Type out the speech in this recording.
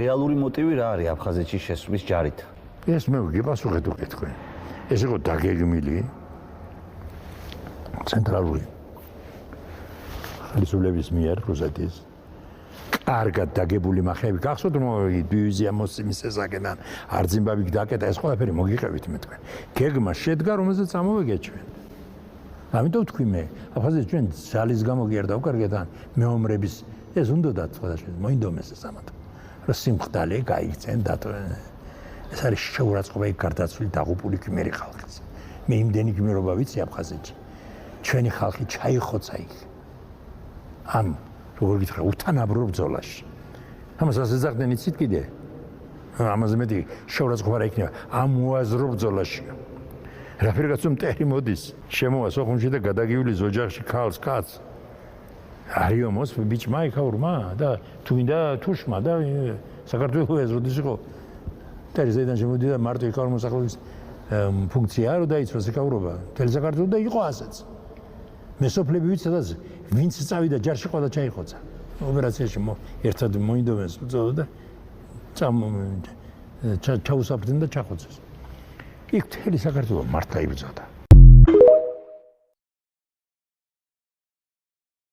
რეალური მოტივი რა არის აფხაზეთში შესვლის ჯარით? ეს მე გიპასუხეთ უკეთქვე. ეს იყო დაგეგმილი ცენტრალური ხელისუფლების მიერ რუსეთის კარგად დაგებული მახეები გახსოვთ რომ დივიზია მოსიმის ესაკედან არძიმბავი დაკეტა ეს ყველაფერი მოგიყევით მე თქვენ. გეგმა შედგა რომელზეც ამოვეგეთ ჩვენ. ამიტომ თქვი მე აფხაზეთში ჩვენ ძალის გამო გიერდა უკარგეთ ან მეომრების ეს უნდათ სხვადასხვა მოინდომეს ეს ამათ. რა სიმხდალე გაიქცენ დატოვენ. ეს არის შეურაცხყოფა იქ გარდაცვლილი დაღუპული გმირი ხალხის. მე იმდენი გმირობა ვიცი აფხაზეთში. ჩვენი ხალხი ჩაიხოცა იქ. ამ როგორ გითხრა უთანაბრო ბრძოლაში. ამას ასეძახდნენ იცით კიდე? ამაზე მეტი შეურაცხყოფა რა იქნება ამ უაზრო ბრძოლაში. რაფერგაც მტერი მოდის შემოვა სოხუმში და გადაგივლის ოჯახში ქალს კაცს. არიომოს ბიჭმა იქაურმა და თუ მინდა თუშმა და საქართველოს ეს როდის იყო ტერიზედან შემოდიდა მარტო იქაურ მოსახლეობის ფუნქცია რო დაიცვას იქაურობა მთელი საქართველოს და იყო ასეც მესოფლები ვიცი სადაც ვინც წავიდა ჯარში ყვა და ჩაიხოცა ოპერაციაში ერთად მოინდომეს ბრძოლა და ჩაუსაფრდნენ და ჩახოცეს იქ მთელი საქართველოს მართლა იბრძოდა